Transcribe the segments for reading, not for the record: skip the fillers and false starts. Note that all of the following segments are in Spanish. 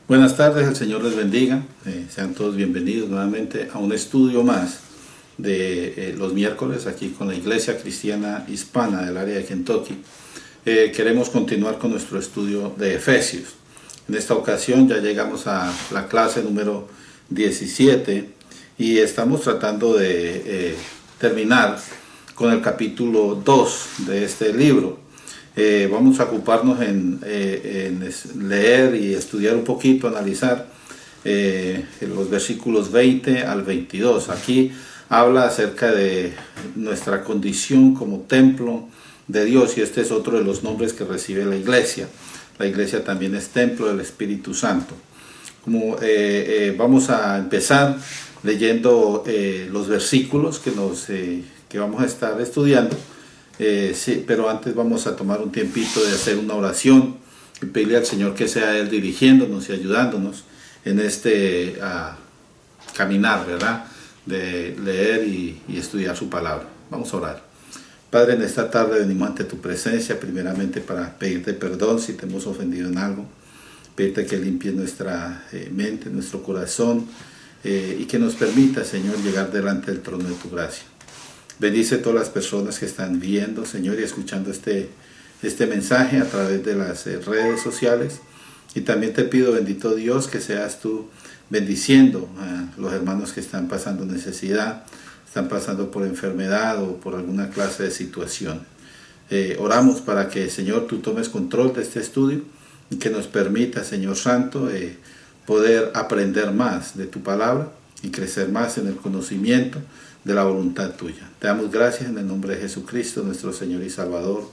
Buenas tardes, el Señor les bendiga. Sean todos bienvenidos nuevamente a un estudio más de los miércoles aquí con la Iglesia Cristiana Hispana del área de Kentucky. Queremos continuar con nuestro estudio de Efesios. En esta ocasión ya llegamos a la clase número 17 y estamos tratando de terminar con el capítulo 2 de este libro. Vamos a ocuparnos en leer y estudiar un poquito, analizar los versículos 20 al 22. Aquí habla acerca de nuestra condición como templo de Dios, y este es otro de los nombres que recibe la iglesia. La iglesia también es templo del Espíritu Santo. Vamos a empezar leyendo los versículos que vamos a estar estudiando. Sí, pero antes vamos a tomar un tiempito de hacer una oración y pedirle al Señor que sea Él dirigiéndonos y ayudándonos en este caminar, ¿verdad? De leer y estudiar su palabra. Vamos a orar. Padre, en esta tarde venimos ante tu presencia, primeramente para pedirte perdón si te hemos ofendido en algo, pedirte que limpies nuestra mente, nuestro corazón, y que nos permita, Señor, llegar delante del trono de tu gracia. Bendice a todas las personas que están viendo, Señor, y escuchando este mensaje a través de las redes sociales. Y también te pido, bendito Dios, que seas tú bendiciendo a los hermanos que están pasando necesidad, están pasando por enfermedad o por alguna clase de situación. Oramos para que, Señor, tú tomes control de este estudio y que nos permita, Señor Santo, poder aprender más de tu palabra y crecer más en el conocimiento de la voluntad tuya. Te damos gracias en el nombre de Jesucristo, nuestro Señor y Salvador.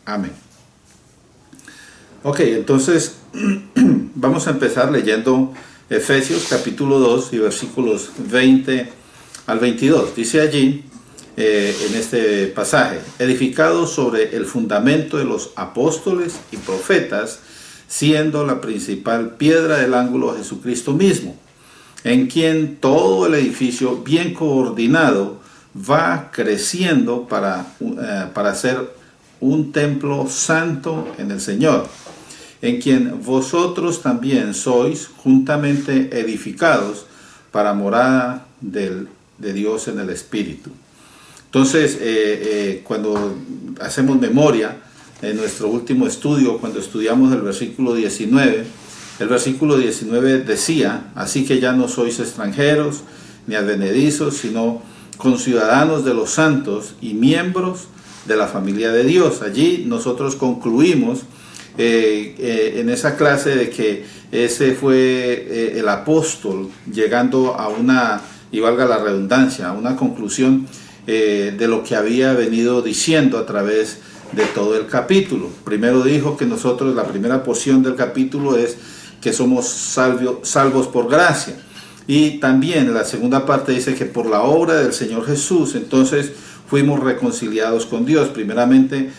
Amén. Ok, entonces vamos a empezar leyendo Efesios capítulo 2 y versículos 20 al 22. Dice allí, en este pasaje, edificados sobre el fundamento de los apóstoles y profetas, siendo la principal piedra del ángulo Jesucristo mismo, en quien todo el edificio bien coordinado va creciendo para ser un templo santo en el Señor, en quien vosotros también sois juntamente edificados para morada de Dios en el Espíritu. Entonces, cuando hacemos memoria en nuestro último estudio, cuando estudiamos el versículo 19, el versículo 19 decía, así que ya no sois extranjeros ni advenedizos, sino conciudadanos de los santos y miembros de la familia de Dios. Allí nosotros concluimos en esa clase de que ese fue el apóstol llegando a una, y valga la redundancia, a una conclusión de lo que había venido diciendo a través de todo el capítulo. Primero dijo que nosotros, la primera porción del capítulo es que somos salvos por gracia, y también la segunda parte dice que por la obra del Señor Jesús entonces fuimos reconciliados con Dios, primeramente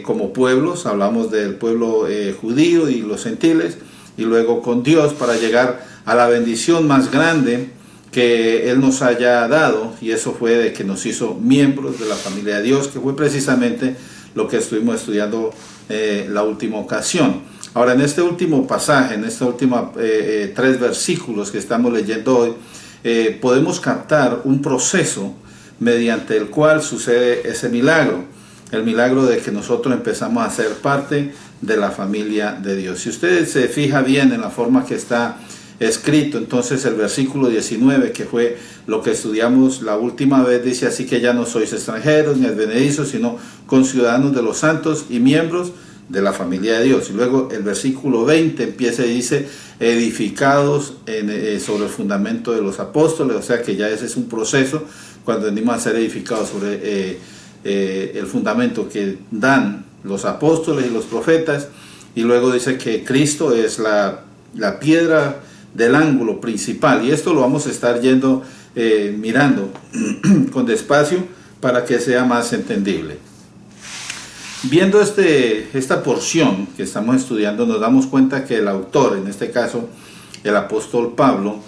como pueblos, hablamos del pueblo judío y los gentiles, y luego con Dios para llegar a la bendición más grande que Él nos haya dado, y eso fue de que nos hizo miembros de la familia de Dios, que fue precisamente lo que estuvimos estudiando la última ocasión. Ahora, en este último pasaje, en estos últimos 3 versículos que estamos leyendo hoy, podemos captar un proceso mediante el cual sucede ese milagro, el milagro de que nosotros empezamos a ser parte de la familia de Dios. Si usted se fija bien en la forma que está escrito, entonces el versículo 19, que fue lo que estudiamos la última vez, dice, así que ya no sois extranjeros ni advenedizos, sino conciudadanos de los santos y miembros de la familia de Dios. Y luego el versículo 20 empieza y dice, edificados sobre el fundamento de los apóstoles, o sea que ya ese es un proceso cuando venimos a ser edificados sobre el fundamento que dan los apóstoles y los profetas. Y luego dice que Cristo es la piedra del ángulo principal, y esto lo vamos a estar mirando con despacio para que sea más entendible. Viendo esta porción que estamos estudiando, nos damos cuenta que el autor, en este caso el apóstol Pablo,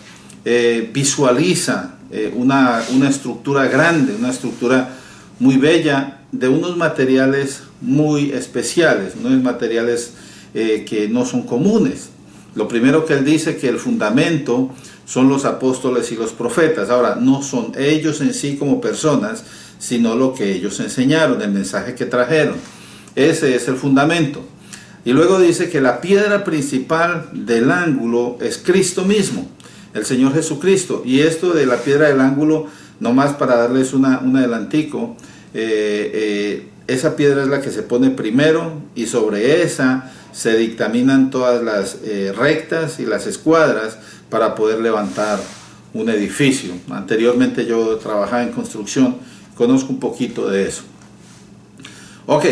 visualiza una estructura grande, una estructura muy bella, de unos materiales muy especiales, unos materiales que no son comunes. Lo primero que él dice que el fundamento son los apóstoles y los profetas. Ahora, no son ellos en sí como personas, sino lo que ellos enseñaron, el mensaje que trajeron. Ese es el fundamento. Y luego dice que la piedra principal del ángulo es Cristo mismo, el Señor Jesucristo. Y esto de la piedra del ángulo, nomás para darles un adelantico, esa piedra es la que se pone primero y sobre esa se dictaminan todas las rectas y las escuadras para poder levantar un edificio. Anteriormente yo trabajaba en construcción, conozco un poquito de eso. Ok,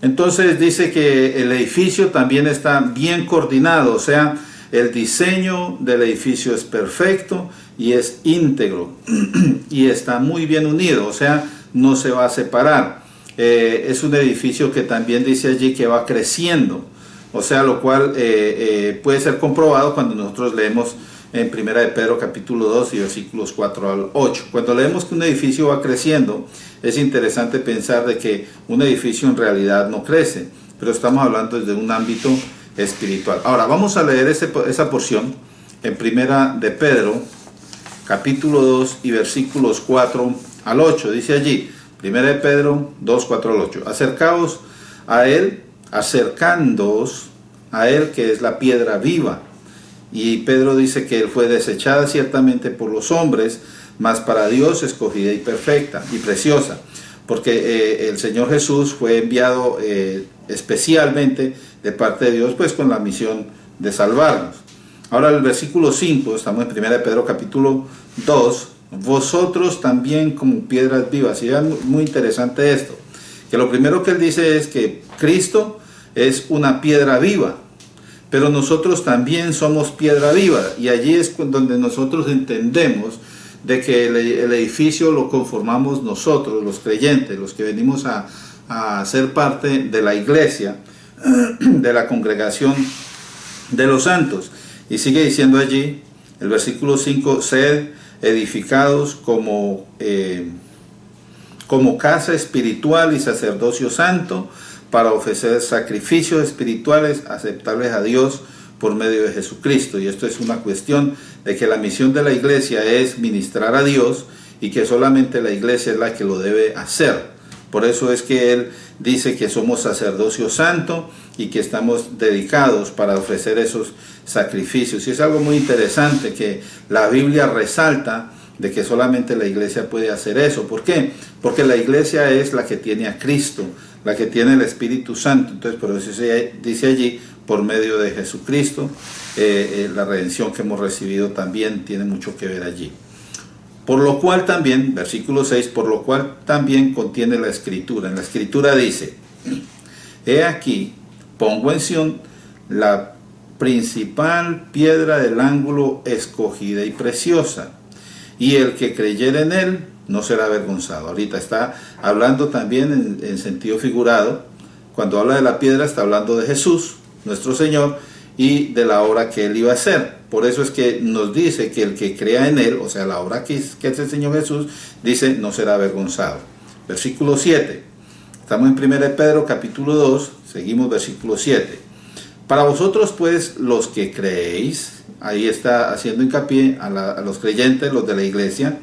entonces dice que el edificio también está bien coordinado, o sea, el diseño del edificio es perfecto y es íntegro y está muy bien unido, o sea, no se va a separar. Es un edificio que también dice allí que va creciendo, o sea, lo cual puede ser comprobado cuando nosotros leemos en 1 de Pedro capítulo 2 y versículos 4 al 8. Cuando leemos que un edificio va creciendo, es interesante pensar de que un edificio en realidad no crece, pero estamos hablando desde un ámbito espiritual. Ahora vamos a leer esa porción en 1 de Pedro capítulo 2 y versículos 4 al 8. Dice allí, 1 de Pedro 2, 4 al 8. Acercaos a él, acercándoos a él, que es la piedra viva. Y Pedro dice que él fue desechada ciertamente por los hombres, mas para Dios escogida y perfecta y preciosa. Porque el Señor Jesús fue enviado especialmente de parte de Dios, pues con la misión de salvarnos. Ahora el versículo 5, estamos en 1 de Pedro capítulo 2, vosotros también como piedras vivas. Y vean, muy interesante esto, que lo primero que él dice es que Cristo es una piedra viva, pero nosotros también somos piedra viva, y allí es donde nosotros entendemos de que el edificio lo conformamos nosotros, los creyentes, los que venimos a ser parte de la iglesia, de la congregación de los santos. Y sigue diciendo allí, el versículo 5, sed edificados como casa espiritual y sacerdocio santo, para ofrecer sacrificios espirituales aceptables a Dios por medio de Jesucristo. Y esto es una cuestión de que la misión de la iglesia es ministrar a Dios, y que solamente la iglesia es la que lo debe hacer. Por eso es que él dice que somos sacerdocio santo y que estamos dedicados para ofrecer esos sacrificios. Y es algo muy interesante que la Biblia resalta de que solamente la iglesia puede hacer eso. ¿Por qué? Porque la iglesia es la que tiene a Cristo, la que tiene el Espíritu Santo. Entonces por eso se dice allí, por medio de Jesucristo, la redención que hemos recibido también tiene mucho que ver allí. Por lo cual también, versículo 6, por lo cual también contiene la Escritura. En la Escritura dice, he aquí, pongo en Sión la principal piedra del ángulo, escogida y preciosa, y el que creyere en él no será avergonzado. Ahorita está hablando también en sentido figurado. Cuando habla de la piedra está hablando de Jesús, nuestro Señor, y de la obra que él iba a hacer. Por eso es que nos dice que el que crea en él, o sea, la obra que es el Señor Jesús, dice, no será avergonzado. Versículo 7. Estamos en 1 de Pedro capítulo 2, seguimos versículo 7. Para vosotros pues los que creéis, ahí está haciendo hincapié a los creyentes, los de la iglesia,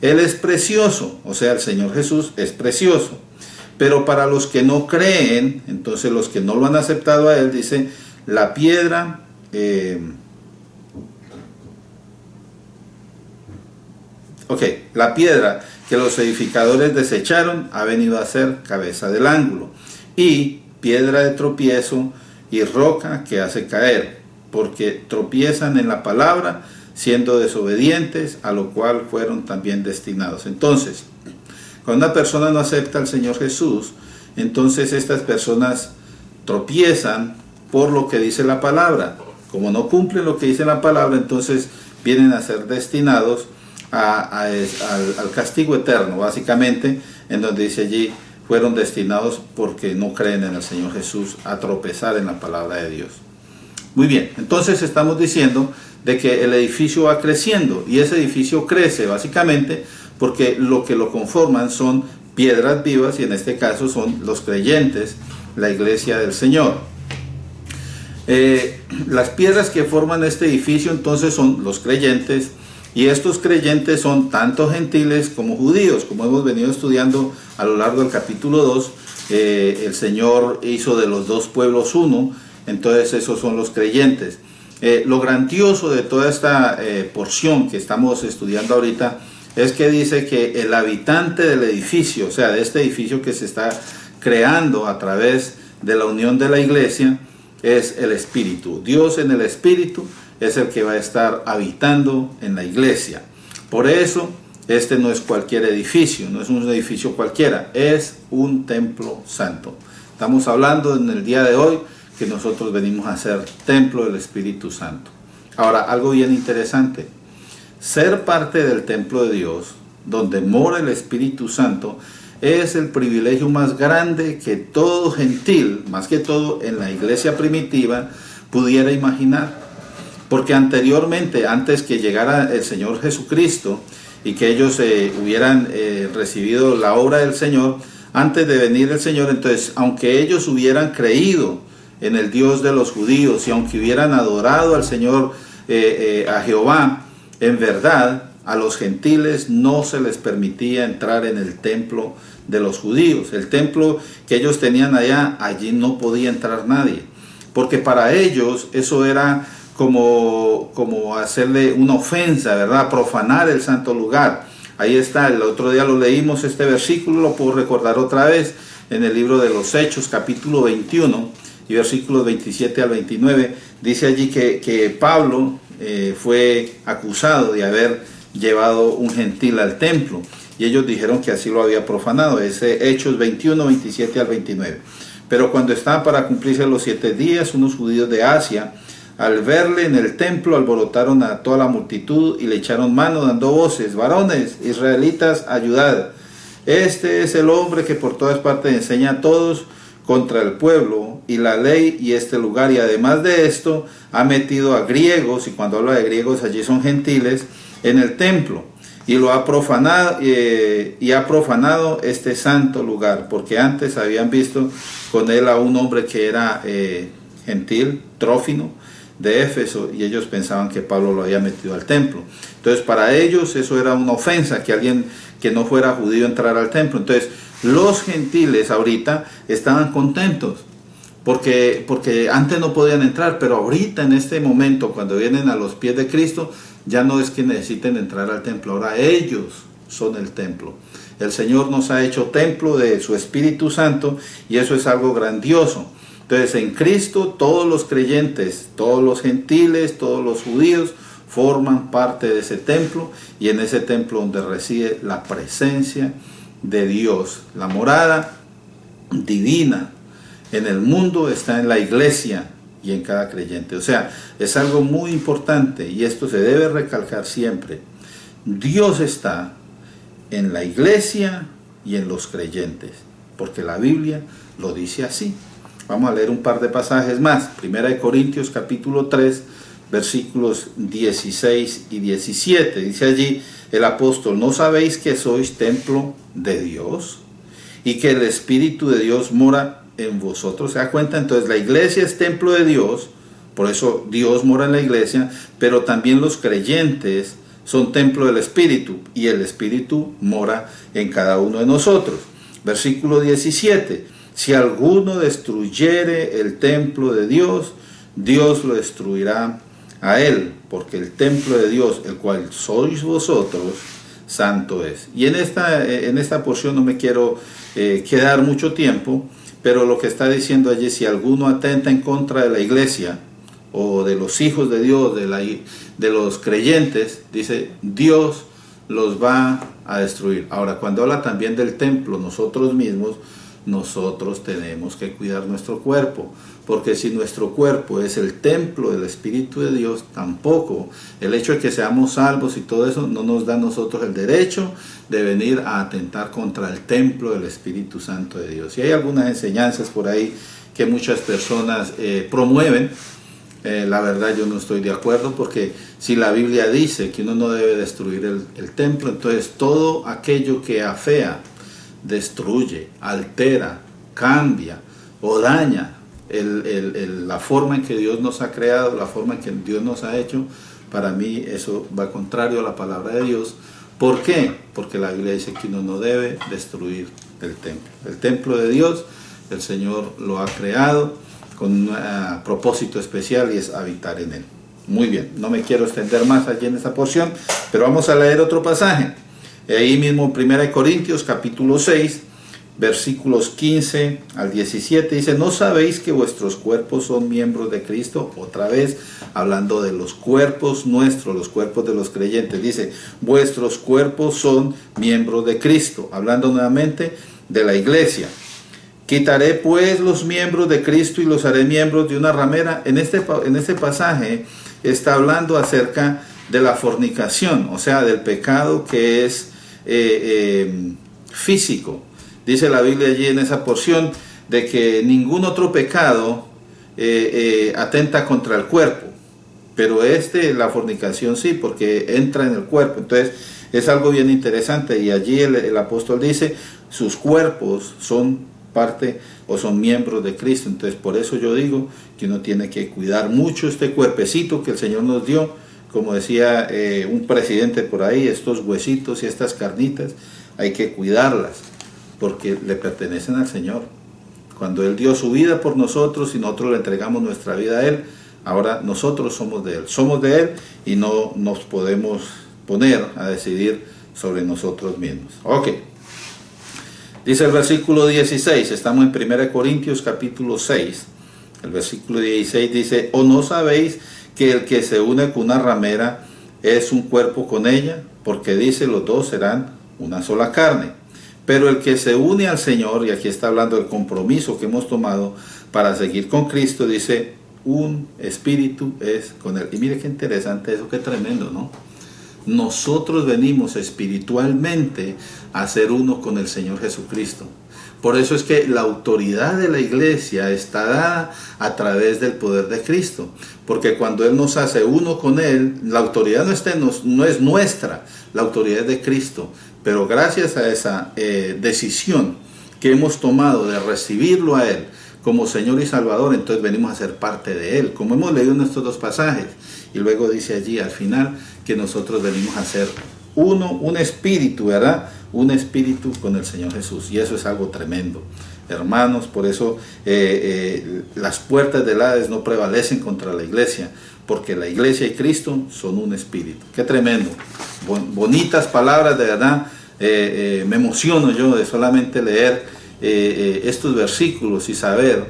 él es precioso, o sea, el Señor Jesús es precioso. Pero para los que no creen, entonces los que no lo han aceptado a él, dice, la piedra, la piedra que los edificadores desecharon ha venido a ser cabeza del ángulo, y piedra de tropiezo y roca que hace caer, porque tropiezan en la palabra, siendo desobedientes, a lo cual fueron también destinados. Entonces, cuando una persona no acepta al Señor Jesús, entonces estas personas tropiezan por lo que dice la palabra. Como no cumplen lo que dice la palabra, entonces vienen a ser destinados al castigo eterno, básicamente, en donde dice allí, fueron destinados porque no creen en el Señor Jesús, a tropezar en la palabra de Dios. Muy bien, entonces estamos diciendo de que el edificio va creciendo, y ese edificio crece básicamente porque lo que lo conforman son piedras vivas, y en este caso son los creyentes, la iglesia del Señor. Las piedras que forman este edificio entonces son los creyentes, y estos creyentes son tanto gentiles como judíos, como hemos venido estudiando a lo largo del capítulo 2. El Señor hizo de los dos pueblos uno, entonces esos son los creyentes. Lo grandioso de toda esta porción que estamos estudiando ahorita es que dice que el habitante del edificio, o sea, de este edificio que se está creando a través de la unión de la iglesia, es el Espíritu. Dios en el Espíritu es el que va a estar habitando en la iglesia. Por eso, este no es cualquier edificio, no es un edificio cualquiera, es un templo santo. Estamos hablando en el día de hoy que nosotros venimos a ser templo del Espíritu Santo. Ahora, algo bien interesante. Ser parte del templo de Dios, donde mora el Espíritu Santo, es el privilegio más grande que todo gentil, más que todo en la iglesia primitiva, pudiera imaginar. Porque anteriormente, antes que llegara el Señor Jesucristo y que ellos hubieran recibido la obra del Señor, antes de venir el Señor, entonces, aunque ellos hubieran creído en el Dios de los judíos y aunque hubieran adorado al Señor, a Jehová, en verdad, a los gentiles no se les permitía entrar en el templo de los judíos. El templo que ellos tenían allá, allí no podía entrar nadie. Porque para ellos eso era como hacerle una ofensa, ¿verdad? Profanar el santo lugar. Ahí está, el otro día lo leímos, este versículo, lo puedo recordar otra vez, en el libro de los Hechos, capítulo 21, y versículos 27 al 29, dice allí que Pablo fue acusado de haber llevado un gentil al templo, y ellos dijeron que así lo había profanado. Ese Hechos 21, 27 al 29. Pero cuando estaban para cumplirse los 7 días, unos judíos de Asia, al verle en el templo, alborotaron a toda la multitud y le echaron mano dando voces: varones israelitas, ayudad. Este es el hombre que por todas partes enseña a todos contra el pueblo y la ley y este lugar, y además de esto ha metido a griegos, y cuando habla de griegos allí son gentiles, en el templo, y lo ha profanado, ha profanado este santo lugar, porque antes habían visto con él a un hombre que era gentil, Trófimo, de Éfeso, y ellos pensaban que Pablo lo había metido al templo. Entonces para ellos eso era una ofensa, que alguien que no fuera judío entrara al templo. Entonces los gentiles ahorita estaban contentos, porque antes no podían entrar, pero ahorita en este momento, cuando vienen a los pies de Cristo, ya no es que necesiten entrar al templo, ahora ellos son el templo. El Señor nos ha hecho templo de su Espíritu Santo, y eso es algo grandioso. Entonces en Cristo todos los creyentes, todos los gentiles, todos los judíos forman parte de ese templo, y en ese templo donde reside la presencia de Dios. La morada divina en el mundo está en la iglesia y en cada creyente. O sea, es algo muy importante, y esto se debe recalcar siempre. Dios está en la iglesia y en los creyentes, porque la Biblia lo dice así. Vamos a leer un par de pasajes más. Primera de Corintios capítulo 3, versículos 16 y 17. Dice allí el apóstol: ¿no sabéis que sois templo de Dios y que el Espíritu de Dios mora en vosotros? ¿Se da cuenta? Entonces la iglesia es templo de Dios, por eso Dios mora en la iglesia, pero también los creyentes son templo del Espíritu, y el Espíritu mora en cada uno de nosotros. Versículo 17. Si alguno destruyere el templo de Dios, Dios lo destruirá a él, porque el templo de Dios, el cual sois vosotros, santo es. Y en esta porción no me quiero quedar mucho tiempo, pero lo que está diciendo allí: si alguno atenta en contra de la iglesia, o de los hijos de Dios, de los creyentes, dice, Dios los va a destruir. Ahora, cuando habla también del templo, nosotros mismos tenemos que cuidar nuestro cuerpo, porque si nuestro cuerpo es el templo del Espíritu de Dios, tampoco el hecho de que seamos salvos y todo eso no nos da a nosotros el derecho de venir a atentar contra el templo del Espíritu Santo de Dios. Y hay algunas enseñanzas por ahí que muchas personas promueven. La verdad yo no estoy de acuerdo, porque si la Biblia dice que uno no debe destruir el templo, entonces todo aquello que afea, destruye, altera, cambia o daña la forma en que Dios nos ha creado, la forma en que Dios nos ha hecho, para mí eso va contrario a la palabra de Dios. ¿Por qué? Porque la Biblia dice que uno no debe destruir el templo. El templo de Dios, el Señor lo ha creado con un propósito especial, y es habitar en él. Muy bien, no me quiero extender más allí en esta porción, pero vamos a leer otro pasaje. Ahí mismo 1 Corintios capítulo 6, versículos 15 al 17, dice: ¿no sabéis que vuestros cuerpos son miembros de Cristo? Otra vez hablando de los cuerpos nuestros, los cuerpos de los creyentes. Dice: vuestros cuerpos son miembros de Cristo. Hablando nuevamente de la iglesia. Quitaré pues los miembros de Cristo y los haré miembros de una ramera. En este pasaje está hablando acerca de la fornicación, o sea, del pecado que es físico. Dice la Biblia allí en esa porción de que ningún otro pecado atenta contra el cuerpo, pero la fornicación sí, porque entra en el cuerpo. Entonces es algo bien interesante, y allí el apóstol dice: sus cuerpos son parte o son miembros de Cristo. Entonces por eso yo digo que uno tiene que cuidar mucho este cuerpecito que el Señor nos dio. Como decía un presidente por ahí, estos huesitos y estas carnitas hay que cuidarlas, porque le pertenecen al Señor. Cuando Él dio su vida por nosotros y nosotros le entregamos nuestra vida a Él, ahora nosotros somos de Él y no nos podemos poner a decidir sobre nosotros mismos. Ok. Dice el versículo 16, estamos en 1 Corintios capítulo 6, el versículo 16 dice: ¿o no sabéis que el que se une con una ramera es un cuerpo con ella? Porque dice: los dos serán una sola carne. Pero el que se une al Señor, y aquí está hablando del compromiso que hemos tomado para seguir con Cristo, dice: un espíritu es con él. Y mire qué interesante eso, qué tremendo, ¿no? Nosotros venimos espiritualmente a ser uno con el Señor Jesucristo. Por eso es que la autoridad de la iglesia está dada a través del poder de Cristo. Porque cuando Él nos hace uno con Él, la autoridad no es nuestra, la autoridad es de Cristo. Pero gracias a esa decisión que hemos tomado de recibirlo a Él como Señor y Salvador, entonces venimos a ser parte de Él, como hemos leído en estos dos pasajes. Y luego dice allí al final que nosotros venimos a ser uno, un espíritu, ¿verdad? Un espíritu con el Señor Jesús. Y eso es algo tremendo, hermanos. Por eso las puertas del Hades no prevalecen contra la iglesia, porque la iglesia y Cristo son un espíritu. Qué tremendo. Bonitas palabras, de verdad. Me emociono yo de solamente leer estos versículos y saber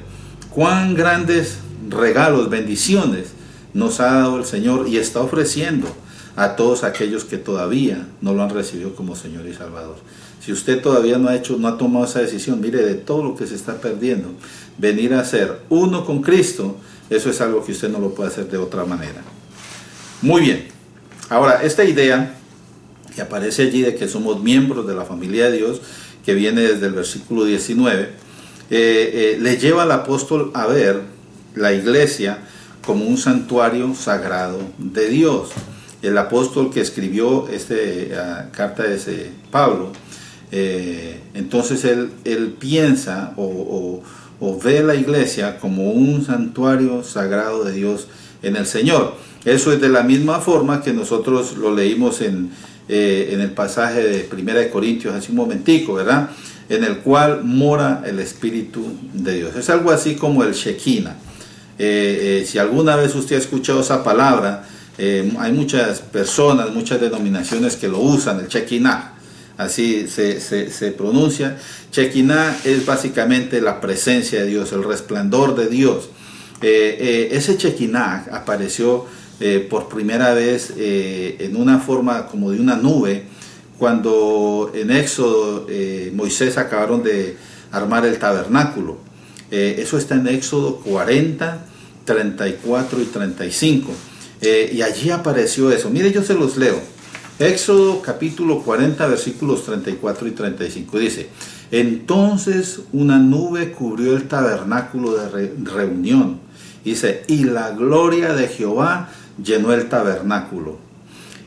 cuán grandes regalos, bendiciones nos ha dado el Señor y está ofreciendo a todos aquellos que todavía no lo han recibido como Señor y Salvador. Si usted todavía no ha tomado esa decisión, mire, de todo lo que se está perdiendo, venir a ser uno con Cristo, eso es algo que usted no lo puede hacer de otra manera. Muy bien. Ahora, esta idea que aparece allí de que somos miembros de la familia de Dios, que viene desde el versículo 19, le lleva al apóstol a ver la iglesia como un santuario sagrado de Dios. El apóstol que escribió esta carta de Pablo, entonces él piensa o ve la iglesia como un santuario sagrado de Dios en el Señor. Eso es de la misma forma que nosotros lo leímos en el pasaje de 1 Corintios hace un momentico, ¿verdad? En el cual mora el Espíritu de Dios. Es algo así como el Shekinah. Si alguna vez usted ha escuchado esa palabra, hay muchas personas, muchas denominaciones que lo usan, el Shekinah, así se pronuncia. Shekinah es básicamente la presencia de Dios, el resplandor de Dios. Ese Shekinah apareció por primera vez en una forma como de una nube, cuando en Éxodo Moisés acabaron de armar el tabernáculo. Eso está en Éxodo 40, 34 y 35. Y allí apareció eso. Mire, yo se los leo. Éxodo capítulo 40, versículos 34 y 35. Dice: entonces una nube cubrió el tabernáculo de reunión. Dice: y la gloria de Jehová llenó el tabernáculo.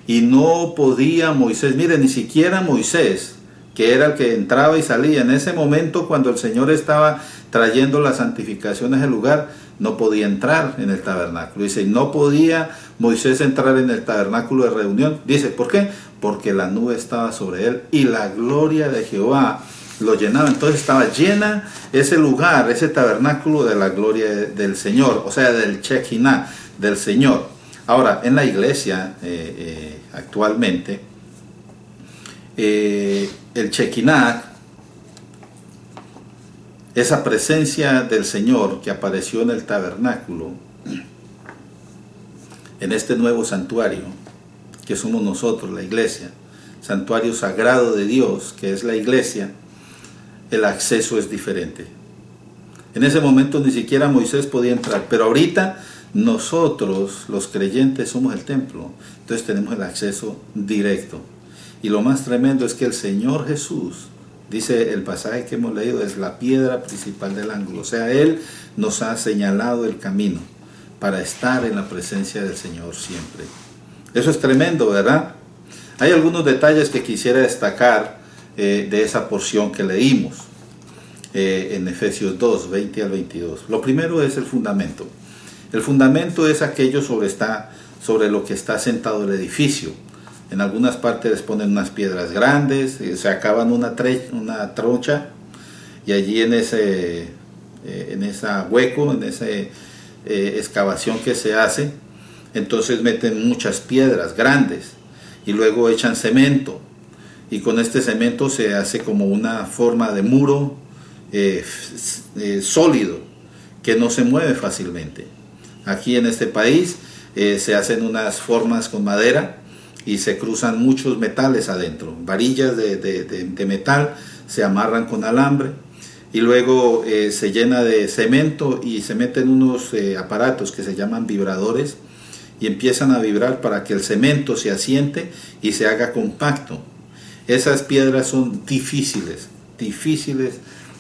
Y no podía Moisés, mire, ni siquiera Moisés que era el que entraba y salía. En ese momento, cuando el Señor estaba trayendo las santificaciones al lugar, no podía entrar en el tabernáculo. Dice, no podía Moisés entrar en el tabernáculo de reunión. Dice, ¿por qué? Porque la nube estaba sobre él y la gloria de Jehová lo llenaba. Entonces estaba llena ese lugar, ese tabernáculo, de la gloria del Señor, o sea, del Shekinah, del Señor. Ahora, en la iglesia, actualmente, el Shekinah, esa presencia del Señor que apareció en el tabernáculo, en este nuevo santuario, que somos nosotros, la iglesia, santuario sagrado de Dios, que es la iglesia, el acceso es diferente. En ese momento ni siquiera Moisés podía entrar, pero ahorita nosotros, los creyentes, somos el templo, entonces tenemos el acceso directo. Y lo más tremendo es que el Señor Jesús, dice el pasaje que hemos leído, es la piedra principal del ángulo. O sea, Él nos ha señalado el camino para estar en la presencia del Señor siempre. Eso es tremendo, ¿verdad? Hay algunos detalles que quisiera destacar de esa porción que leímos en Efesios 2, 20 al 22. Lo primero es el fundamento. El fundamento es aquello sobre lo que está sentado el edificio. En algunas partes les ponen unas piedras grandes, se acaban una trocha, y allí en ese hueco, en esa excavación que se hace, entonces meten muchas piedras grandes y luego echan cemento, y con este cemento se hace como una forma de muro sólido que no se mueve fácilmente. Aquí en este país se hacen unas formas con madera y se cruzan muchos metales adentro, varillas de metal, se amarran con alambre y luego se llena de cemento y se meten unos aparatos que se llaman vibradores y empiezan a vibrar para que el cemento se asiente y se haga compacto. Esas piedras son difíciles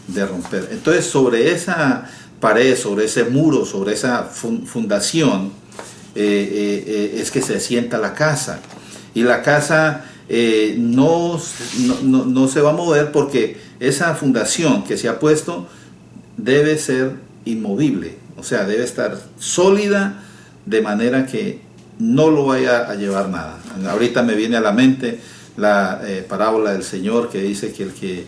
de romper. Entonces, sobre esa pared, sobre ese muro, sobre esa fundación, es que se asienta la casa. Y la casa no se va a mover porque esa fundación que se ha puesto debe ser inmovible. O sea, debe estar sólida de manera que no lo vaya a llevar nada. Ahorita me viene a la mente la parábola del Señor que dice que el que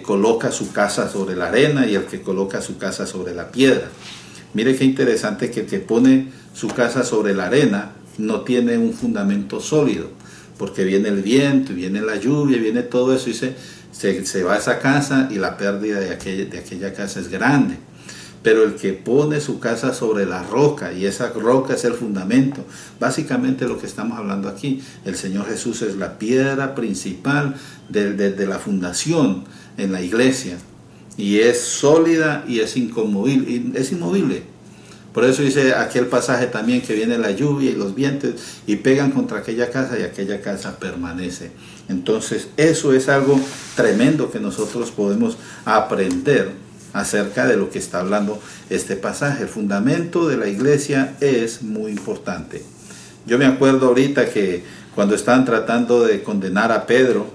coloca su casa sobre la arena y el que coloca su casa sobre la piedra. Mire qué interesante que el que pone su casa sobre la arena no tiene un fundamento sólido, porque viene el viento, viene la lluvia, viene todo eso y se va a esa casa y la pérdida de aquella casa es grande. Pero el que pone su casa sobre la roca, y esa roca es el fundamento, básicamente lo que estamos hablando aquí, el Señor Jesús es la piedra principal de la fundación en la iglesia, y es sólida y es inmovible. Por eso dice aquel pasaje también que viene la lluvia y los vientos y pegan contra aquella casa y aquella casa permanece. Entonces eso es algo tremendo que nosotros podemos aprender acerca de lo que está hablando este pasaje. El fundamento de la iglesia es muy importante. Yo me acuerdo ahorita que cuando estaban tratando de condenar a Pedro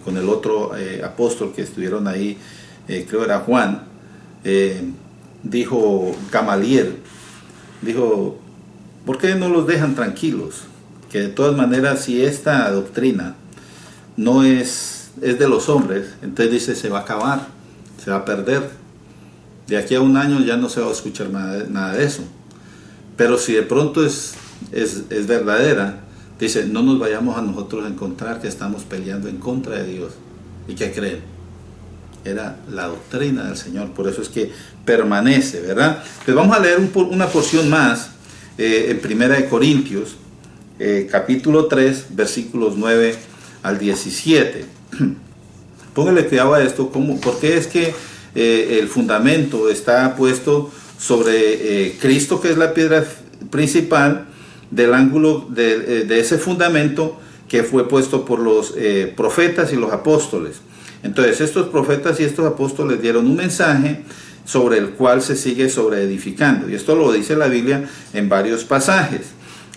con el otro apóstol que estuvieron ahí, creo era Juan, dijo Gamaliel, dijo, ¿por qué no los dejan tranquilos? Que de todas maneras, si esta doctrina no es de los hombres, entonces dice, se va a acabar, se va a perder. De aquí a un año ya no se va a escuchar nada de eso. Pero si de pronto es verdadera, dice, no nos vayamos a nosotros a encontrar que estamos peleando en contra de Dios. ¿Y qué creen? Era la doctrina del Señor, por eso es que permanece, ¿verdad? Pues vamos a leer una porción más en Primera de Corintios, capítulo 3, versículos 9 al 17. Póngale cuidado a esto, porque es que el fundamento está puesto sobre Cristo, que es la piedra principal del ángulo de ese fundamento que fue puesto por los profetas y los apóstoles. Entonces estos profetas y estos apóstoles dieron un mensaje sobre el cual se sigue sobreedificando, y esto lo dice la Biblia en varios pasajes.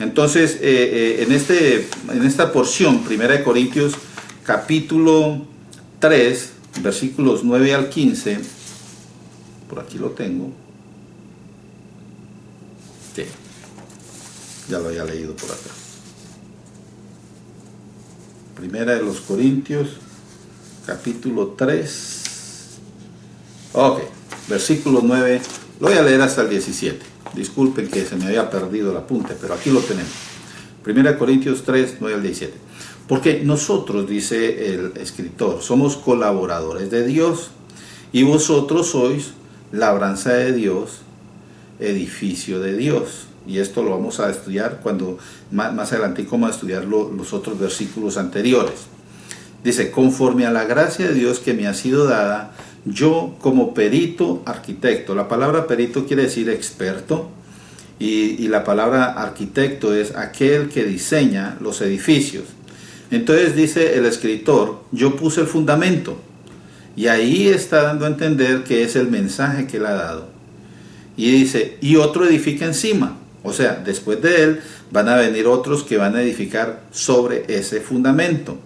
Entonces en esta porción, 1 Corintios capítulo 3, versículos 9 al 15, por aquí lo tengo. Sí, ya lo había leído por acá. Primera de los Corintios, capítulo 3. Ok, versículo 9, lo voy a leer hasta el 17. Disculpen que se me había perdido el apunte, pero aquí lo tenemos. Primera de Corintios 3, 9 al 17. Porque nosotros, dice el escritor, somos colaboradores de Dios, y vosotros sois labranza de Dios, edificio de Dios. Y esto lo vamos a estudiar cuando más adelante vamos a estudiar los otros versículos anteriores. Dice, conforme a la gracia de Dios que me ha sido dada, yo como perito arquitecto. La palabra perito quiere decir experto, y la palabra arquitecto es aquel que diseña los edificios. Entonces dice el escritor, yo puse el fundamento, y ahí está dando a entender que es el mensaje que él ha dado. Y dice, y otro edifica encima. O sea, después de él van a venir otros que van a edificar sobre ese fundamento.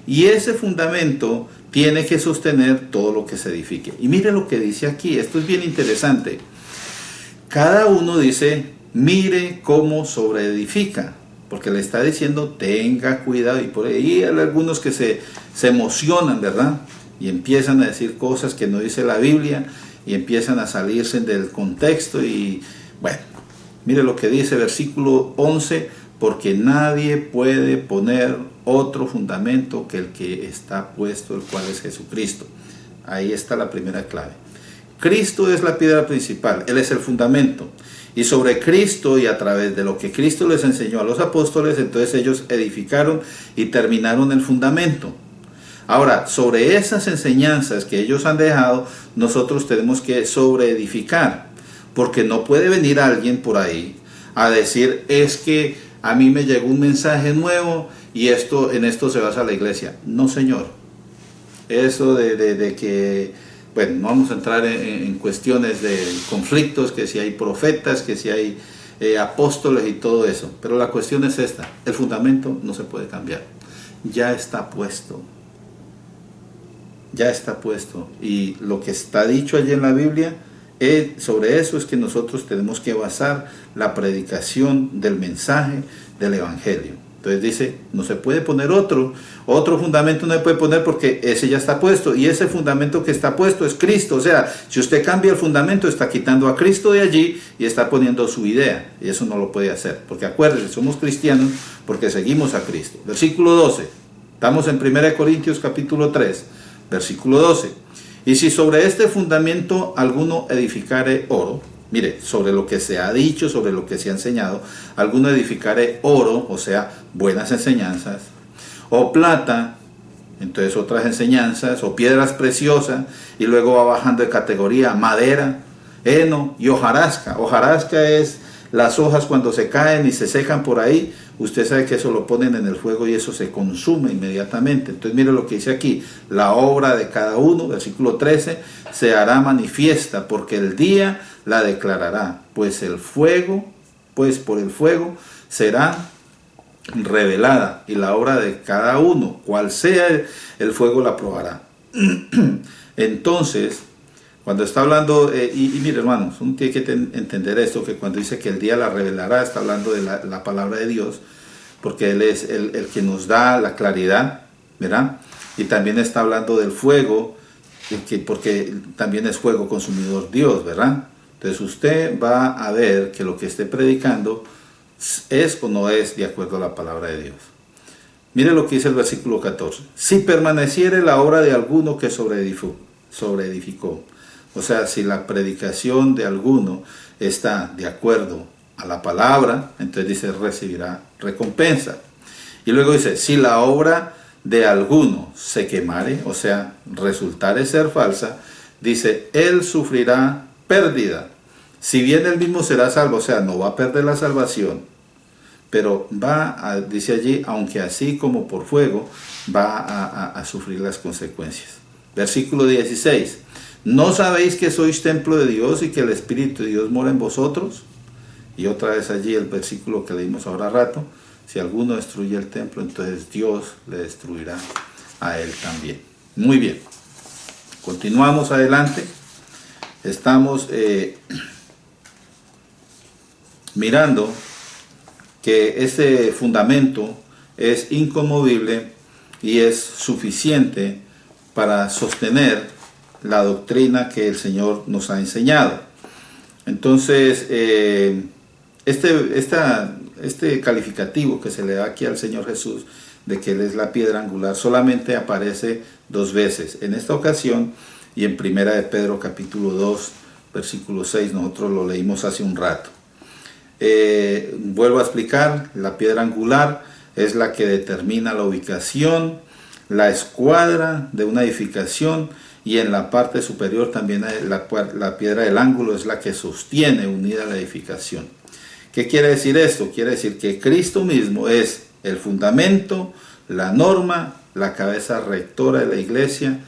Y ese fundamento tiene que sostener todo lo que se edifique. Y mire lo que dice aquí, esto es bien interesante. Cada uno dice, mire cómo sobreedifica, porque le está diciendo, tenga cuidado. Y por ahí hay algunos que se emocionan, ¿verdad? Y empiezan a decir cosas que no dice la Biblia, y empiezan a salirse del contexto. Y bueno, mire lo que dice versículo 11, porque nadie puede poner otro fundamento que el que está puesto, el cual es Jesucristo. Ahí está la primera clave. Cristo es la piedra principal, Él es el fundamento. Y sobre Cristo, y a través de lo que Cristo les enseñó a los apóstoles, entonces ellos edificaron y terminaron el fundamento. Ahora, sobre esas enseñanzas que ellos han dejado, nosotros tenemos que sobreedificar, porque no puede venir alguien por ahí a decir, es que a mí me llegó un mensaje nuevo y en esto se basa la iglesia. No, señor. Eso de que, bueno, no vamos a entrar en cuestiones de conflictos, que si hay profetas, que si hay apóstoles y todo eso. Pero la cuestión es esta, el fundamento no se puede cambiar. Ya está puesto. Ya está puesto. Y lo que está dicho allí en la Biblia, sobre eso es que nosotros tenemos que basar la predicación del mensaje del Evangelio. Entonces dice, no se puede poner otro fundamento, no se puede poner porque ese ya está puesto, y ese fundamento que está puesto es Cristo. O sea, si usted cambia el fundamento, está quitando a Cristo de allí y está poniendo su idea, y eso no lo puede hacer, porque acuérdense, somos cristianos porque seguimos a Cristo. Versículo 12, estamos en 1 Corintios capítulo 3, versículo 12, y si sobre este fundamento alguno edificare oro, mire, sobre lo que se ha dicho, sobre lo que se ha enseñado, alguno edificare oro, o sea, buenas enseñanzas, o plata, entonces otras enseñanzas, o piedras preciosas, y luego va bajando de categoría, madera, heno y hojarasca. Hojarasca es las hojas cuando se caen y se secan por ahí, usted sabe que eso lo ponen en el fuego y eso se consume inmediatamente. Entonces mire lo que dice aquí, la obra de cada uno, versículo 13, se hará manifiesta, porque el día la declarará, pues por el fuego será revelada, y la obra de cada uno, cual sea el fuego, la probará. Entonces, cuando está hablando, y mire hermanos, uno tiene que entender esto, que cuando dice que el día la revelará, está hablando de la palabra de Dios, porque Él es el que nos da la claridad, ¿verdad? Y también está hablando del fuego, porque también es fuego consumidor Dios, ¿verdad? Entonces usted va a ver que lo que esté predicando es o no es de acuerdo a la palabra de Dios. Mire lo que dice el versículo 14. Si permaneciere la obra de alguno que sobreedificó. O sea, si la predicación de alguno está de acuerdo a la palabra, entonces dice, recibirá recompensa. Y luego dice, si la obra de alguno se quemare, o sea, resultare ser falsa, dice, él sufrirá pérdida. Si bien él mismo será salvo, o sea, no va a perder la salvación, pero dice allí, aunque así como por fuego, va a sufrir las consecuencias. Versículo 16. ¿No sabéis que sois templo de Dios y que el Espíritu de Dios mora en vosotros? Y otra vez allí el versículo que leímos ahora rato. Si alguno destruye el templo, entonces Dios le destruirá a Él también. Muy bien, continuamos adelante. Estamos mirando que ese fundamento es inconmovible y es suficiente para sostener la doctrina que el Señor nos ha enseñado. Entonces, este calificativo que se le da aquí al Señor Jesús de que Él es la piedra angular solamente aparece 2 veces. En esta ocasión y en 1 de Pedro capítulo 2, versículo 6, nosotros lo leímos hace un rato. Vuelvo a explicar, la piedra angular es la que determina la ubicación, la escuadra de una edificación, y en la parte superior también la piedra del ángulo es la que sostiene unida la edificación. ¿Qué quiere decir esto? Quiere decir que Cristo mismo es el fundamento, la norma, la cabeza rectora de la iglesia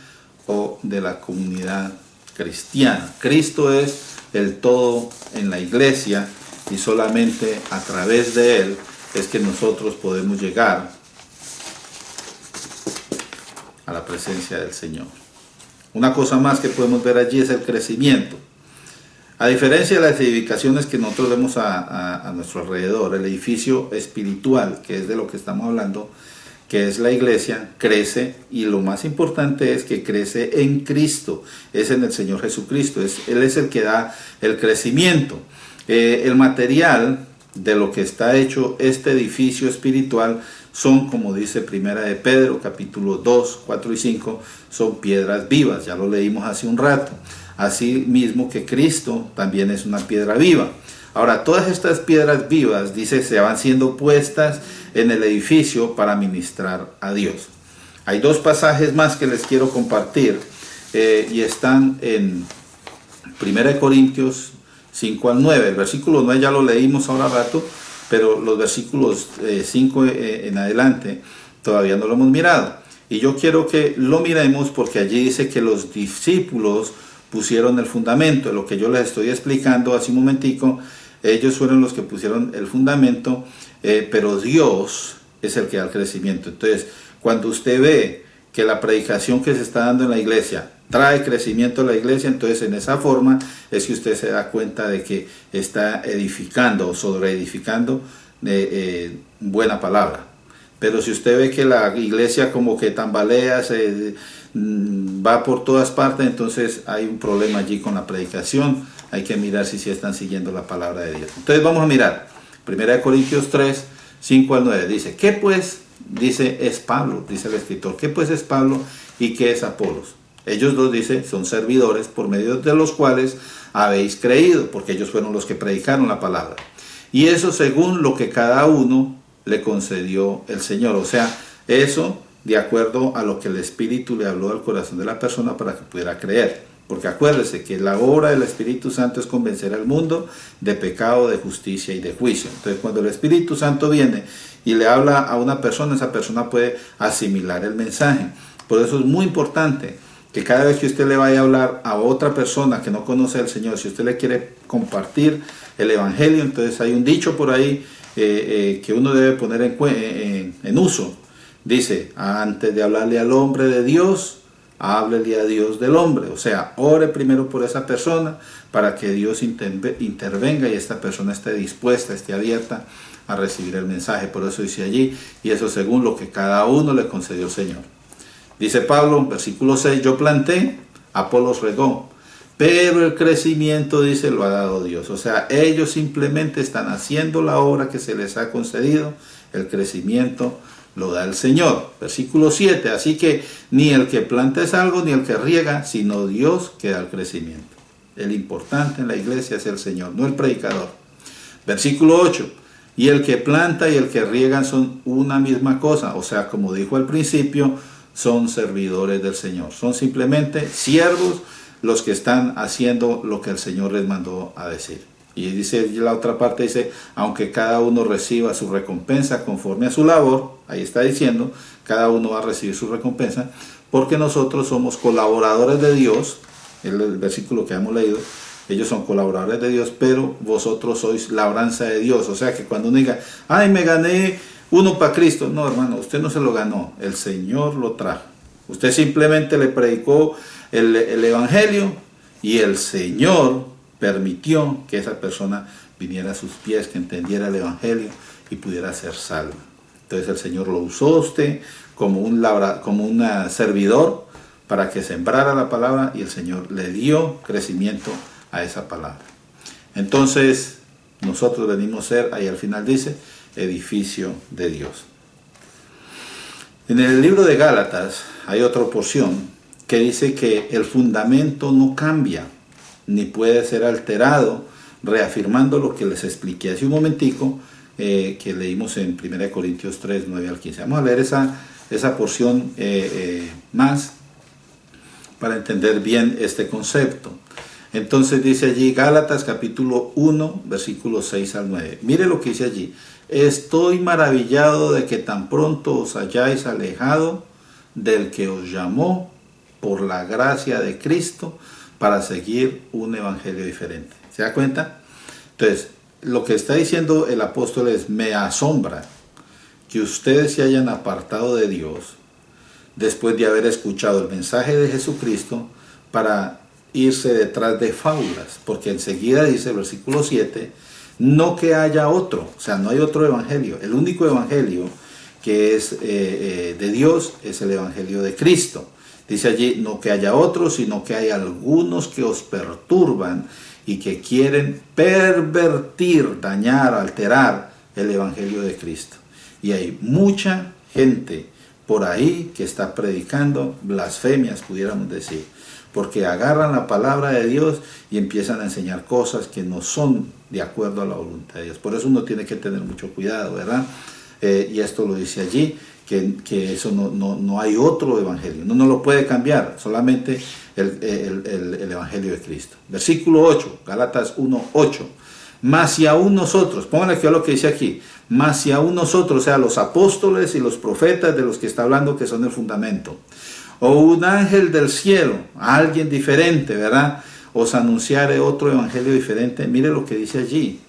o de la comunidad cristiana. Cristo es el todo en la iglesia y solamente a través de Él es que nosotros podemos llegar a la presencia del Señor. Una cosa más que podemos ver allí es el crecimiento. A diferencia de las edificaciones que nosotros vemos a nuestro alrededor, el edificio espiritual, que es de lo que estamos hablando, que es la iglesia, crece, y lo más importante es que crece en Cristo, es en el Señor Jesucristo, Él es el que da el crecimiento. El material de lo que está hecho este edificio espiritual son, como dice 1 de Pedro, capítulo 2, 4 y 5, son piedras vivas, ya lo leímos hace un rato. Así mismo que Cristo también es una piedra viva. Ahora, todas estas piedras vivas, dice, se van siendo puestas en el edificio para ministrar a Dios. Hay 2 pasajes más que les quiero compartir y están en 1 Corintios 5 al 9. El versículo 9 ya lo leímos ahora rato, pero los versículos 5 en adelante todavía no lo hemos mirado. Y yo quiero que lo miremos porque allí dice que los discípulos pusieron el fundamento. Lo que yo les estoy explicando hace un momentico, ellos fueron los que pusieron el fundamento, pero Dios es el que da el crecimiento. Entonces, cuando usted ve que la predicación que se está dando en la iglesia trae crecimiento a la iglesia, entonces en esa forma es que usted se da cuenta de que está edificando o sobreedificando buena palabra. Pero si usted ve que la iglesia como que tambalea, va por todas partes, entonces hay un problema allí con la predicación. Hay que mirar si están siguiendo la palabra de Dios. Entonces vamos a mirar 1 Corintios 3, 5 al 9. Dice, ¿qué pues? Dice, es Pablo, dice el escritor. ¿Qué pues es Pablo y qué es Apolos? Ellos dos, dice, son servidores por medio de los cuales habéis creído, porque ellos fueron los que predicaron la palabra. Y eso según lo que cada uno le concedió el Señor. O sea, eso de acuerdo a lo que el Espíritu le habló al corazón de la persona para que pudiera creer. Porque acuérdese que la obra del Espíritu Santo es convencer al mundo de pecado, de justicia y de juicio. Entonces, cuando el Espíritu Santo viene y le habla a una persona, esa persona puede asimilar el mensaje. Por eso es muy importante que cada vez que usted le vaya a hablar a otra persona que no conoce al Señor, si usted le quiere compartir el Evangelio, entonces hay un dicho por ahí que uno debe poner en uso. Dice, antes de hablarle al hombre de Dios, háblele a Dios del hombre. O sea, ore primero por esa persona para que Dios intervenga y esta persona esté dispuesta, esté abierta a recibir el mensaje. Por eso dice allí, y eso según lo que cada uno le concedió el Señor. Dice Pablo, versículo 6, yo planté, Apolos regó, pero el crecimiento, dice, lo ha dado Dios. O sea, ellos simplemente están haciendo la obra que se les ha concedido, el crecimiento lo da el Señor. Versículo 7, así que ni el que planta es algo, ni el que riega, sino Dios que da el crecimiento. El importante en la iglesia es el Señor, no el predicador. Versículo 8, y el que planta y el que riega son una misma cosa. O sea, como dijo al principio, son servidores del Señor. Son simplemente siervos los que están haciendo lo que el Señor les mandó a decir. Y dice la otra parte, dice, aunque cada uno reciba su recompensa conforme a su labor, ahí está diciendo, cada uno va a recibir su recompensa, porque nosotros somos colaboradores de Dios, el versículo que hemos leído, ellos son colaboradores de Dios, pero vosotros sois labranza de Dios. O sea que cuando uno diga, ay, me gané uno para Cristo, no, hermano, usted no se lo ganó, el Señor lo trajo. Usted simplemente le predicó el Evangelio y el Señor permitió que esa persona viniera a sus pies, que entendiera el Evangelio y pudiera ser salva. Entonces el Señor lo usó a usted como un servidor para que sembrara la palabra y el Señor le dio crecimiento a esa palabra. Entonces nosotros venimos a ser, ahí al final dice, edificio de Dios. En el libro de Gálatas hay otra porción que dice que el fundamento no cambia ni puede ser alterado, reafirmando lo que les expliqué hace un momentico, que leímos en 1 Corintios 3, 9 al 15. Vamos a leer esa porción más para entender bien este concepto. Entonces dice allí Gálatas capítulo 1, versículos 6 al 9. Mire lo que dice allí. Estoy maravillado de que tan pronto os hayáis alejado del que os llamó por la gracia de Cristo para seguir un evangelio diferente. ¿Se da cuenta? Entonces, lo que está diciendo el apóstol es, me asombra que ustedes se hayan apartado de Dios después de haber escuchado el mensaje de Jesucristo para irse detrás de fábulas, porque enseguida dice el versículo 7, no que haya otro, o sea, no hay otro evangelio. El único evangelio que es de Dios es el evangelio de Cristo. Dice allí, no que haya otro, sino que hay algunos que os perturban y que quieren pervertir, dañar, alterar el evangelio de Cristo. Y hay mucha gente por ahí que está predicando blasfemias, pudiéramos decir, porque agarran la palabra de Dios y empiezan a enseñar cosas que no son de acuerdo a la voluntad de Dios. Por eso uno tiene que tener mucho cuidado, ¿verdad? Y esto lo dice allí, que eso no hay otro evangelio, no lo puede cambiar, solamente el evangelio de Cristo. Versículo 8, Gálatas 1, 8. Mas si aún nosotros, pónganle aquí lo que dice aquí, mas si aún nosotros, o sea, los apóstoles y los profetas de los que está hablando que son el fundamento, o un ángel del cielo, alguien diferente, ¿verdad? Os anunciare otro evangelio diferente, mire lo que dice allí,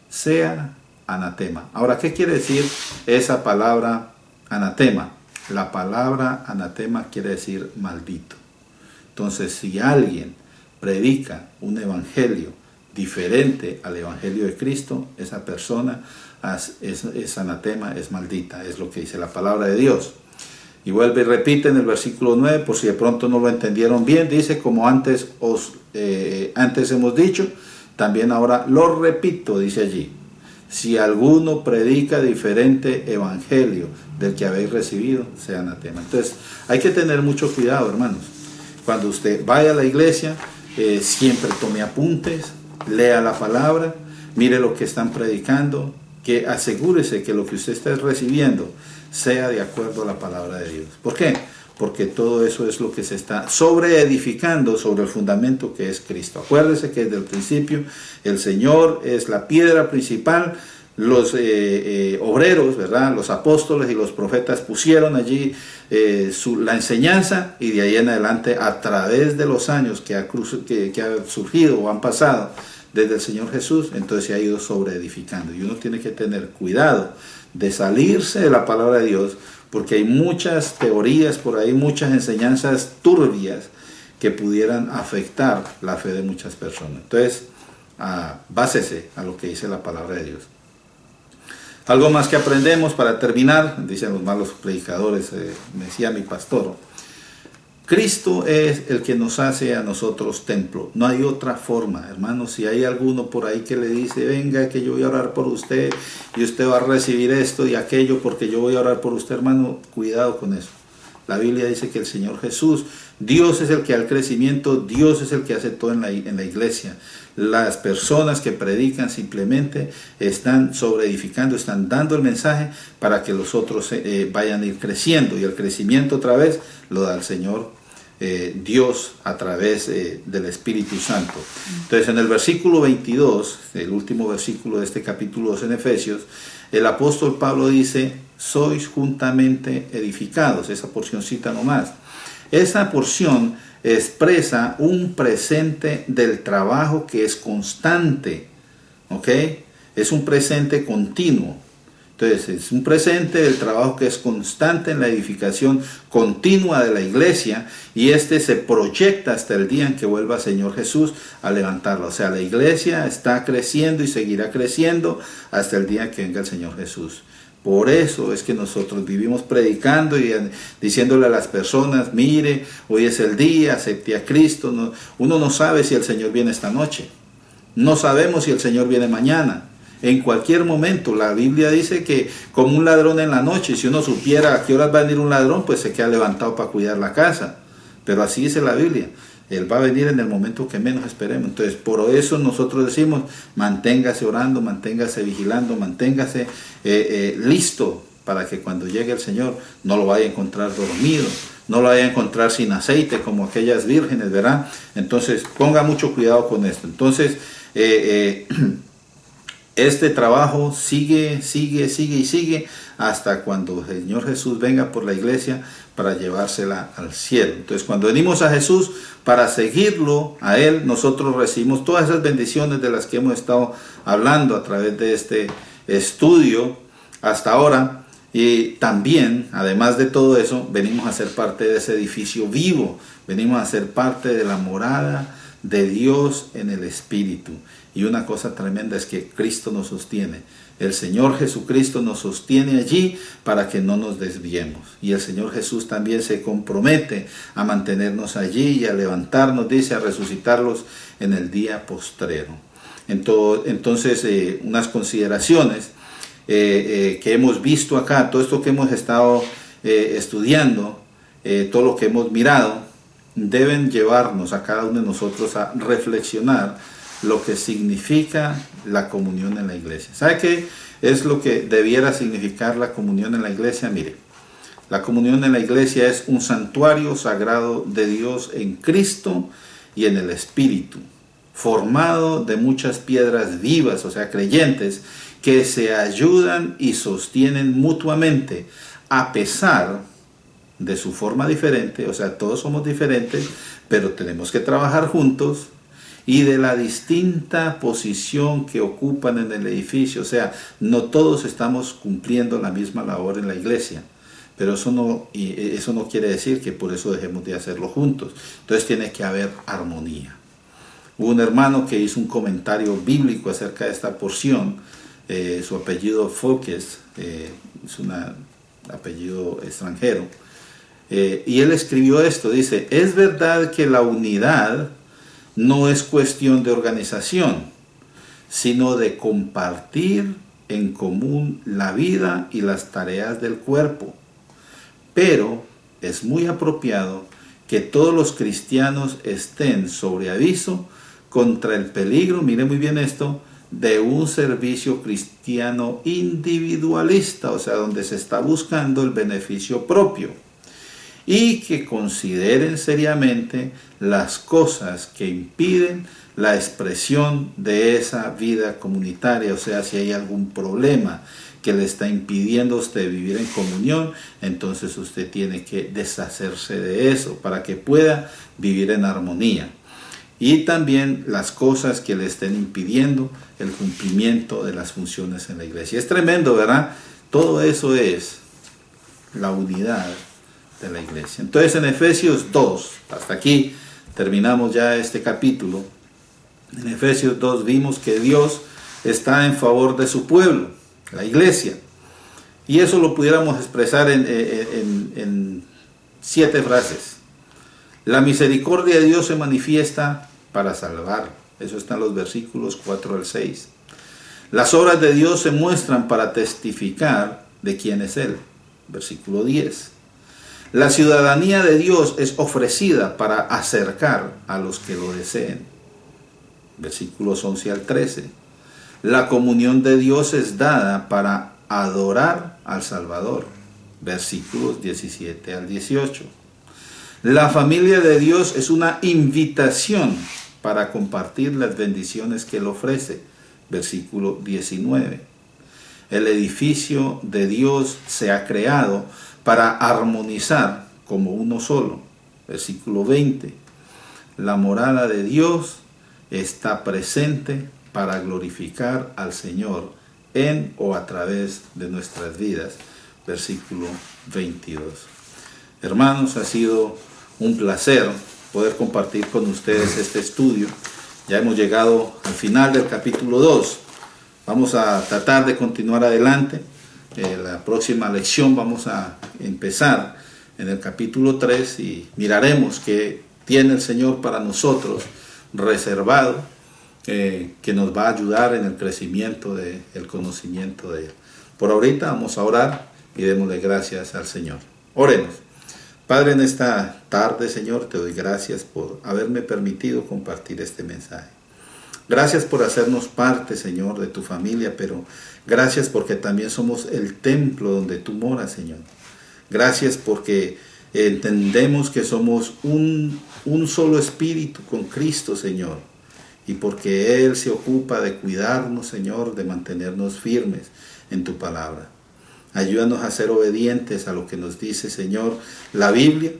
sea anatema. Ahora, ¿qué quiere decir esa palabra anatema? La palabra anatema quiere decir maldito. Entonces, si alguien predica un evangelio diferente al evangelio de Cristo, esa persona es anatema, es maldita, es lo que dice la palabra de Dios. Y vuelve y repite en el versículo 9, por si de pronto no lo entendieron bien, dice, como antes hemos dicho, también ahora lo repito, dice allí, si alguno predica diferente evangelio del que habéis recibido, sea anatema. Entonces, hay que tener mucho cuidado, hermanos. Cuando usted vaya a la iglesia, siempre tome apuntes, lea la palabra, mire lo que están predicando, que asegúrese que lo que usted está recibiendo sea de acuerdo a la palabra de Dios. ¿Por qué? Porque todo eso es lo que se está sobreedificando sobre el fundamento que es Cristo. Acuérdese que desde el principio el Señor es la piedra principal. Los obreros, ¿verdad? Los apóstoles y los profetas pusieron allí la enseñanza, y de ahí en adelante, a través de los años que ha surgido o han pasado desde el Señor Jesús, entonces se ha ido sobreedificando. Y uno tiene que tener cuidado de salirse de la palabra de Dios, porque hay muchas teorías por ahí, muchas enseñanzas turbias que pudieran afectar la fe de muchas personas. Entonces, básese a lo que dice la palabra de Dios. Algo más que aprendemos para terminar, dicen los malos predicadores, me decía mi pastor, Cristo es el que nos hace a nosotros templo, no hay otra forma, hermanos. Si hay alguno por ahí que le dice, venga que yo voy a orar por usted y usted va a recibir esto y aquello porque yo voy a orar por usted, hermano, cuidado con eso. La Biblia dice que el Señor Jesús, Dios es el que da el crecimiento, Dios es el que hace todo en la iglesia. Las personas que predican simplemente están sobreedificando, están dando el mensaje para que los otros vayan a ir creciendo, y el crecimiento otra vez lo da el Señor Dios a través del Espíritu Santo. Entonces, en el versículo 22, el último versículo de este capítulo 2 en Efesios, el apóstol Pablo dice, sois juntamente edificados. Esa porcioncita nomás. Esa porción expresa un presente del trabajo que es constante, ¿ok? Es un presente continuo. Entonces es un presente del trabajo que es constante en la edificación continua de la iglesia, y este se proyecta hasta el día en que vuelva el Señor Jesús a levantarla. O sea, la iglesia está creciendo y seguirá creciendo hasta el día en que venga el Señor Jesús. Por eso es que nosotros vivimos predicando y diciéndole a las personas: mire, hoy es el día, acepte a Cristo. Uno no sabe si el Señor viene esta noche. No sabemos si el Señor viene mañana. En cualquier momento. La Biblia dice que como un ladrón en la noche, si uno supiera a qué horas va a venir un ladrón, pues se queda levantado para cuidar la casa. Pero así dice la Biblia. Él va a venir en el momento que menos esperemos. Entonces, por eso nosotros decimos: manténgase orando, manténgase vigilando, manténgase listo, para que cuando llegue el Señor no lo vaya a encontrar dormido, no lo vaya a encontrar sin aceite como aquellas vírgenes, ¿verdad? Entonces, ponga mucho cuidado con esto. Entonces, este trabajo sigue y sigue hasta cuando el Señor Jesús venga por la iglesia para llevársela al cielo. Entonces, cuando venimos a Jesús para seguirlo a Él, nosotros recibimos todas esas bendiciones de las que hemos estado hablando a través de este estudio hasta ahora. Y también, además de todo eso, venimos a ser parte de ese edificio vivo, venimos a ser parte de la morada de Dios en el Espíritu. Y una cosa tremenda es que Cristo nos sostiene. El Señor Jesucristo nos sostiene allí para que no nos desviemos. Y el Señor Jesús también se compromete a mantenernos allí y a levantarnos, dice, a resucitarlos en el día postrero. Entonces, unas consideraciones que hemos visto acá, todo esto que hemos estado estudiando, todo lo que hemos mirado, deben llevarnos a cada uno de nosotros a reflexionar lo que significa la comunión en la iglesia. ¿Sabe qué es lo que debiera significar la comunión en la iglesia? Mire, la comunión en la iglesia es un santuario sagrado de Dios en Cristo y en el Espíritu, formado de muchas piedras vivas, o sea, creyentes, que se ayudan y sostienen mutuamente a pesar de su forma diferente. O sea, todos somos diferentes, pero tenemos que trabajar juntos, y de la distinta posición que ocupan en el edificio. O sea, no todos estamos cumpliendo la misma labor en la iglesia, pero eso no quiere decir que por eso dejemos de hacerlo juntos. Entonces tiene que haber armonía. Hubo un hermano que hizo un comentario bíblico acerca de esta porción. Su apellido Fokes, es un apellido extranjero, y él escribió esto, dice: es verdad que la unidad no es cuestión de organización, sino de compartir en común la vida y las tareas del cuerpo. Pero es muy apropiado que todos los cristianos estén sobre aviso contra el peligro, mire muy bien esto, de un servicio cristiano individualista, o sea, donde se está buscando el beneficio propio. Y que consideren seriamente las cosas que impiden la expresión de esa vida comunitaria. O sea, si hay algún problema que le está impidiendo a usted vivir en comunión, entonces usted tiene que deshacerse de eso para que pueda vivir en armonía. Y también las cosas que le estén impidiendo el cumplimiento de las funciones en la iglesia. Es tremendo, ¿verdad? Todo eso es la unidad de la iglesia. Entonces, en Efesios 2, hasta aquí terminamos ya este capítulo. En Efesios 2 vimos que Dios está en favor de su pueblo, la iglesia. Y eso lo pudiéramos expresar en 7 frases. La misericordia de Dios se manifiesta para salvar. Eso está en los versículos 4 al 6. Las obras de Dios se muestran para testificar de quién es Él. Versículo 10. La ciudadanía de Dios es ofrecida para acercar a los que lo deseen. Versículos 11 al 13. La comunión de Dios es dada para adorar al Salvador. Versículos 17 al 18. La familia de Dios es una invitación para compartir las bendiciones que Él ofrece. Versículo 19. El edificio de Dios se ha creado para armonizar como uno solo. Versículo 20. La morada de Dios está presente para glorificar al Señor en o a través de nuestras vidas. Versículo 22. Hermanos, ha sido un placer poder compartir con ustedes este estudio. Ya hemos llegado al final del capítulo 2. Vamos a tratar de continuar adelante. La próxima lección vamos a empezar en el capítulo 3 y miraremos qué tiene el Señor para nosotros reservado, que nos va a ayudar en el crecimiento del conocimiento de Él. Por ahorita vamos a orar y démosle gracias al Señor. Oremos. Padre, en esta tarde, Señor, te doy gracias por haberme permitido compartir este mensaje. Gracias por hacernos parte, Señor, de tu familia, pero gracias porque también somos el templo donde tú moras, Señor. Gracias porque entendemos que somos un solo espíritu con Cristo, Señor, y porque Él se ocupa de cuidarnos, Señor, de mantenernos firmes en tu palabra. Ayúdanos a ser obedientes a lo que nos dice, Señor, la Biblia,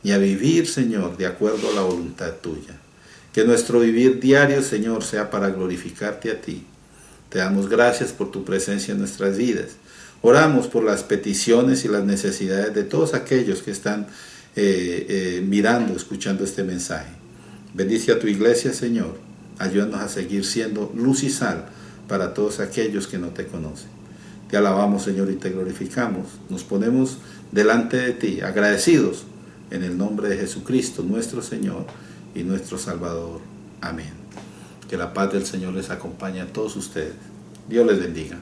y a vivir, Señor, de acuerdo a la voluntad tuya. Que nuestro vivir diario, Señor, sea para glorificarte a ti. Te damos gracias por tu presencia en nuestras vidas. Oramos por las peticiones y las necesidades de todos aquellos que están mirando, escuchando este mensaje. Bendice a tu iglesia, Señor. Ayúdanos a seguir siendo luz y sal para todos aquellos que no te conocen. Te alabamos, Señor, y te glorificamos. Nos ponemos delante de ti, agradecidos, en el nombre de Jesucristo, nuestro Señor y nuestro Salvador. Amén. Que la paz del Señor les acompañe a todos ustedes. Dios les bendiga.